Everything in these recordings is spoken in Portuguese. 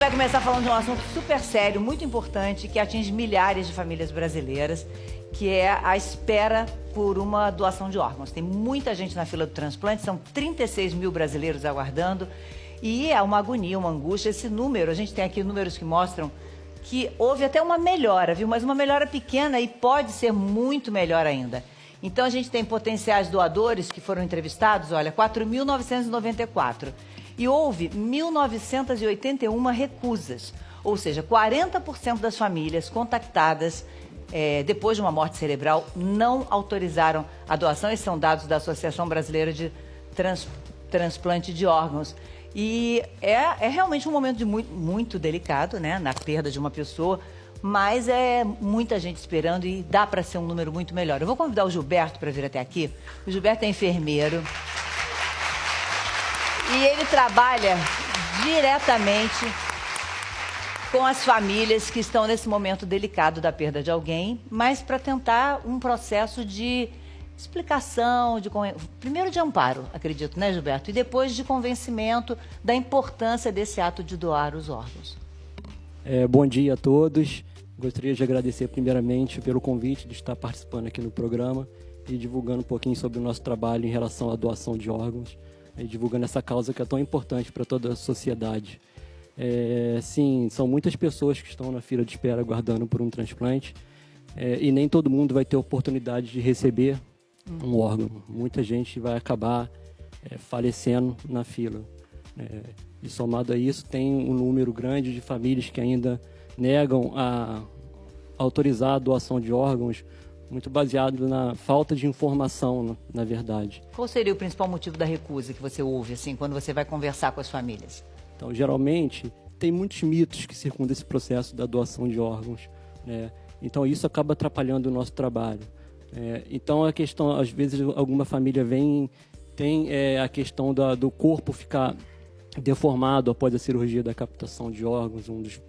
vai começar falando de um assunto super sério, muito importante, que atinge milhares de famílias brasileiras, que é a espera por uma doação de órgãos. Tem muita gente na fila do transplante, são 36 mil brasileiros aguardando, e é uma agonia, uma angústia. Esse número, a gente tem aqui números que mostram que houve até uma melhora, viu? Mas uma melhora pequena e pode ser muito melhor ainda. Então, a gente tem potenciais doadores que foram entrevistados, olha, 4.994. E houve 1.981 recusas, ou seja, 40% das famílias contactadas depois de uma morte cerebral não autorizaram a doação. Esses são dados da Associação Brasileira de Transplante de Órgãos. E é realmente um momento muito delicado, né, na perda de uma pessoa, mas é muita gente esperando e dá para ser um número muito melhor. Eu vou convidar o Gilberto para vir até aqui. O Gilberto é enfermeiro. E ele trabalha diretamente com as famílias que estão nesse momento delicado da perda de alguém, mas para tentar um processo de explicação, primeiro de amparo, acredito, né, Gilberto? E depois de convencimento da importância desse ato de doar os órgãos. Bom dia a todos. Gostaria de agradecer primeiramente pelo convite de estar participando aqui no programa e divulgando um pouquinho sobre o nosso trabalho em relação à doação de órgãos, e divulgando essa causa que é tão importante para toda a sociedade. Sim, são muitas pessoas que estão na fila de espera aguardando por um transplante, e nem todo mundo vai ter oportunidade de receber um órgão. Muita gente vai acabar falecendo na fila. E somado a isso, tem um número grande de famílias que ainda negam a autorizar a doação de órgãos, muito baseado na falta de informação, na verdade. Qual seria o principal motivo da recusa que você ouve, assim, quando você vai conversar com as famílias? Então, geralmente, tem muitos mitos que circundam esse processo da doação de órgãos, né? Então, isso acaba atrapalhando o nosso trabalho. Então, a questão, às vezes, alguma família tem a questão do corpo ficar deformado após a cirurgia da captação de órgãos, um dos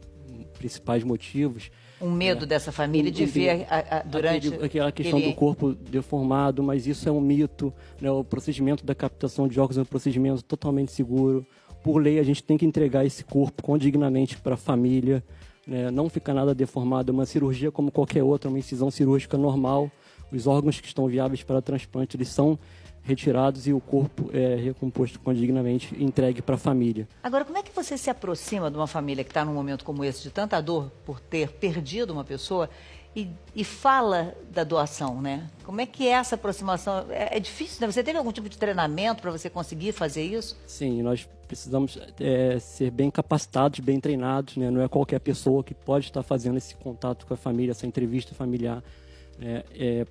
principais motivos. Um medo dessa família de ver durante... Aquela questão do corpo deformado, mas isso é um mito, né? O procedimento da captação de órgãos é um procedimento totalmente seguro. Por lei, a gente tem que entregar esse corpo condignamente para a família, né? Não fica nada deformado. É uma cirurgia como qualquer outra, uma incisão cirúrgica normal. Os órgãos que estão viáveis para transplante, eles são retirados e o corpo é recomposto condignamente e entregue para a família. Agora, como é que você se aproxima de uma família que está num momento como esse, de tanta dor por ter perdido uma pessoa, e fala da doação, né? Como é que é essa aproximação? É difícil, né? Você teve algum tipo de treinamento para você conseguir fazer isso? Sim, nós precisamos ser bem capacitados, bem treinados, né? Não é qualquer pessoa que pode estar fazendo esse contato com a família, essa entrevista familiar.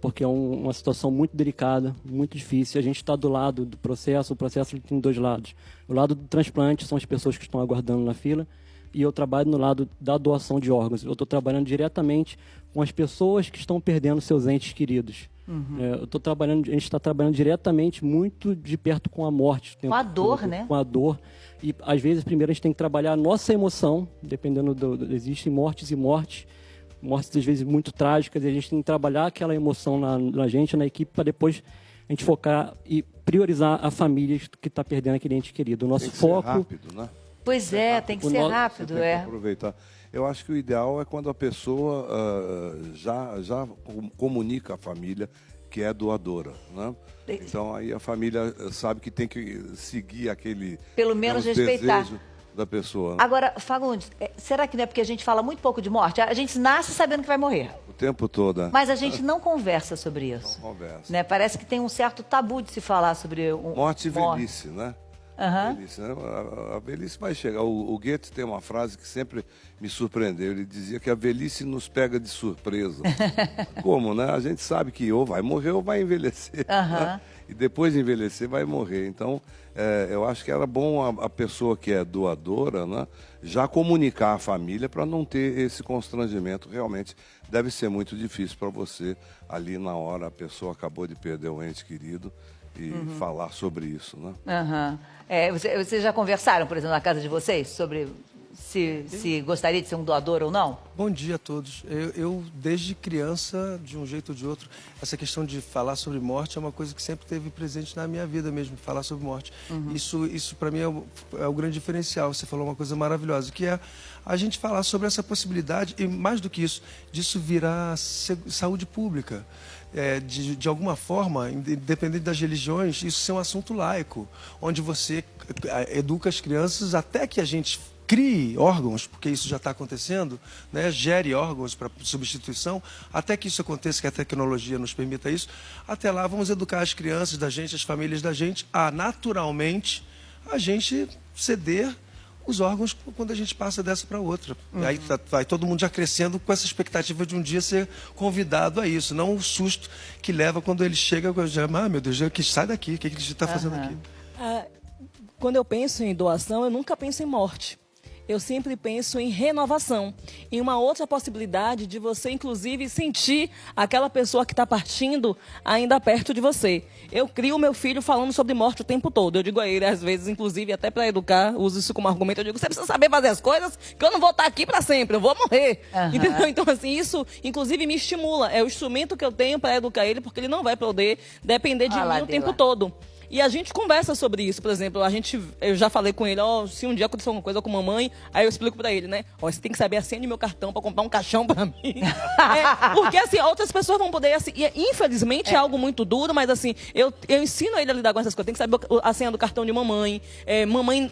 Porque é uma situação muito delicada, muito difícil. A gente está do lado do processo, o processo tem dois lados. O lado do transplante são as pessoas que estão aguardando na fila, e eu trabalho no lado da doação de órgãos. Eu estou trabalhando diretamente com as pessoas que estão perdendo seus entes queridos. A gente está trabalhando diretamente, muito de perto com a morte. Com a dor, né? Com a dor. E às vezes, primeiro, a gente tem que trabalhar a nossa emoção, dependendo existem mortes e mortes às vezes muito trágicas, e a gente tem que trabalhar aquela emoção na gente, na equipe, para depois a gente focar e priorizar a família que está perdendo aquele ente querido. O nosso foco... Ser rápido, né? Pois tem que ser rápido. Tem que aproveitar. Eu acho que o ideal é quando a pessoa já comunica à família que é doadora, né? Então aí a família sabe que tem que seguir aquele... Pelo menos respeitar. Desejo da pessoa, né? Agora, Fagundes, será que não é porque a gente fala muito pouco de morte? A gente nasce sabendo que vai morrer. O tempo todo, né? Mas a gente não conversa sobre isso. Não conversa. Né? Parece que tem um certo tabu de se falar sobre... Morte e velhice, né? Velhice, né? A velhice vai chegar. O Goethe tem uma frase que sempre me surpreendeu. Ele dizia que a velhice nos pega de surpresa. Como, né? A gente sabe que ou vai morrer ou vai envelhecer. Né? E depois de envelhecer vai morrer. Então, eu acho que era bom a pessoa que é doadora, né, já comunicar à família para não ter esse constrangimento. Realmente deve ser muito difícil para você, ali na hora, a pessoa acabou de perder um ente querido, e falar sobre isso, né? Vocês já conversaram, por exemplo, na casa de vocês, sobre se gostaria de ser um doador ou não? Bom dia a todos. Eu, desde criança, de um jeito ou de outro, essa questão de falar sobre morte é uma coisa que sempre esteve presente na minha vida mesmo, falar sobre morte. Isso para mim é o grande diferencial. Você falou uma coisa maravilhosa, que é a gente falar sobre essa possibilidade e, mais do que isso, disso virar saúde pública. De alguma forma, independente das religiões, isso ser um assunto laico, onde você educa as crianças até que a gente crie órgãos, porque isso já está acontecendo, né? Gere órgãos para substituição, até que isso aconteça, que a tecnologia nos permita isso. Até lá, vamos educar as crianças da gente, as famílias da gente, a naturalmente a gente ceder os órgãos quando a gente passa dessa para outra. Aí vai todo mundo já crescendo com essa expectativa de um dia ser convidado a isso, não o susto que leva quando ele chega, meu Deus, sai daqui, o que a gente está fazendo aqui? Quando eu penso em doação, eu nunca penso em morte. Eu sempre penso em renovação, em uma outra possibilidade de você, inclusive, sentir aquela pessoa que está partindo ainda perto de você. Eu crio o meu filho falando sobre morte o tempo todo. Eu digo a ele, às vezes, inclusive, até para educar, uso isso como argumento, eu digo, você precisa saber fazer as coisas, que eu não vou estar aqui para sempre, eu vou morrer. Entendeu? Então, assim, isso, inclusive, me estimula. É o instrumento que eu tenho para educar ele, porque ele não vai poder depender de mim o tempo todo. E a gente conversa sobre isso, por exemplo, eu já falei com ele, se um dia acontecer alguma coisa com a mamãe, aí eu explico pra ele, né? Você tem que saber a senha do meu cartão pra comprar um caixão pra mim. Porque, assim, outras pessoas vão poder, assim, e, infelizmente é algo muito duro, mas, assim, eu ensino ele a lidar com essas coisas. Tem que saber a senha do cartão de mamãe. Mamãe,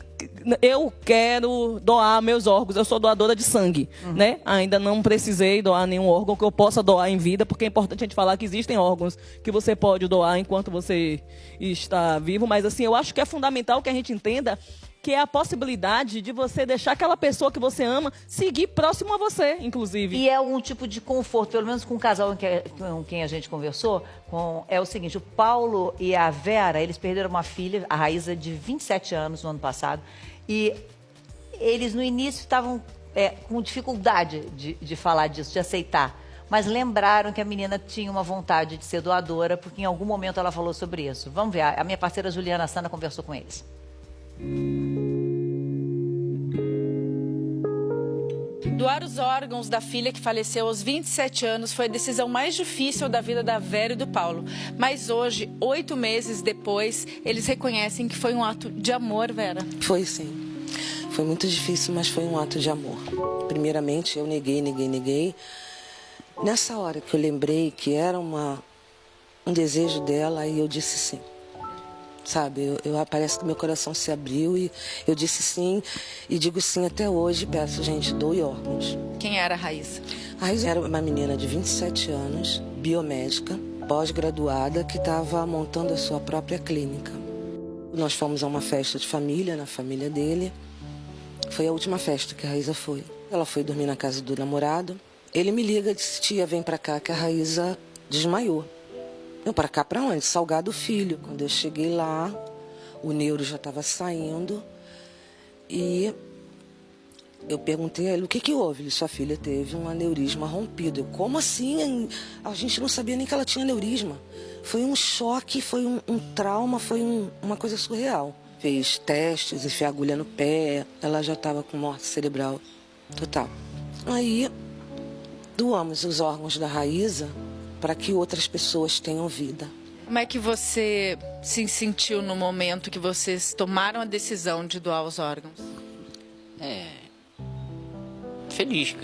eu quero doar meus órgãos, eu sou doadora de sangue, né? Ainda não precisei doar nenhum órgão que eu possa doar em vida, porque é importante a gente falar que existem órgãos que você pode doar enquanto você está vivo, mas assim, eu acho que é fundamental que a gente entenda que é a possibilidade de você deixar aquela pessoa que você ama seguir próximo a você, inclusive. E é algum tipo de conforto, pelo menos com o casal com quem a gente conversou, é o seguinte, o Paulo e a Vera, eles perderam uma filha, a Raíza, de 27 anos no ano passado, e eles no início estavam com dificuldade de falar disso, de aceitar. Mas lembraram que a menina tinha uma vontade de ser doadora, porque em algum momento ela falou sobre isso. Vamos ver, a minha parceira Juliana Sana conversou com eles. Doar os órgãos da filha que faleceu aos 27 anos foi a decisão mais difícil da vida da Vera e do Paulo. Mas hoje, 8 meses depois, eles reconhecem que foi um ato de amor, Vera. Foi sim. Foi muito difícil, mas foi um ato de amor. Primeiramente, eu neguei. Nessa hora que eu lembrei que era um desejo dela, aí eu disse sim. Sabe, parece que meu coração se abriu e eu disse sim e digo sim até hoje. Peço, gente, doe órgãos. Quem era a Raíza? A Raíza era uma menina de 27 anos, biomédica, pós-graduada, que estava montando a sua própria clínica. Nós fomos a uma festa de família, na família dele. Foi a última festa que a Raíza foi. Ela foi dormir na casa do namorado. Ele me liga e disse, tia, vem pra cá que a Raíza desmaiou. Eu, pra cá pra onde? Salgado Filho. Quando eu cheguei lá, o neuro já estava saindo. E eu perguntei a ele, o que houve? Ele, sua filha teve um aneurisma rompido. Eu, como assim? A gente não sabia nem que ela tinha aneurisma. Foi um choque, foi um trauma, foi uma coisa surreal. Fez testes, enfiou agulha no pé. Ela já estava com morte cerebral total. Aí doamos os órgãos da Raíza para que outras pessoas tenham vida. Como é que você se sentiu no momento que vocês tomaram a decisão de doar os órgãos? Feliz,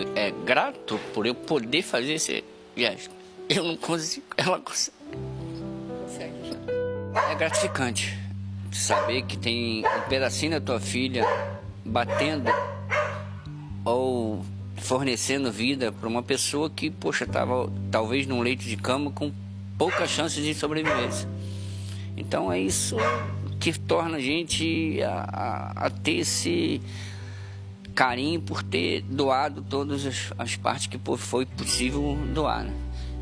grato por eu poder fazer esse gesto. Eu não consigo, ela consegue. É gratificante saber que tem um pedacinho da tua filha batendo ou fornecendo vida para uma pessoa que, poxa, estava talvez num leito de cama com pouca chance de sobrevivência. Então é isso que torna a gente a ter esse carinho por ter doado todas as partes que foi possível doar, né?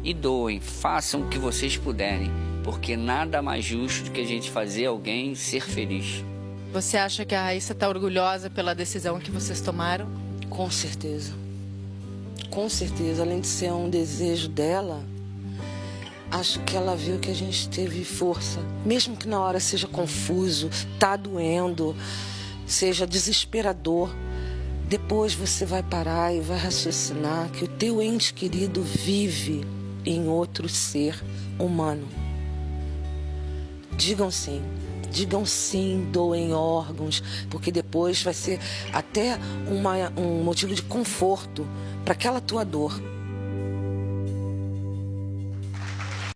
E doem, façam o que vocês puderem, porque nada mais justo do que a gente fazer alguém ser feliz. Você acha que a Raíssa está orgulhosa pela decisão que vocês tomaram? Com certeza. Com certeza, além de ser um desejo dela, acho que ela viu que a gente teve força. Mesmo que na hora seja confuso, tá doendo, seja desesperador, depois você vai parar e vai raciocinar que o teu ente querido vive em outro ser humano. Digam sim, doem órgãos, porque depois vai ser até um motivo de conforto para aquela tua dor.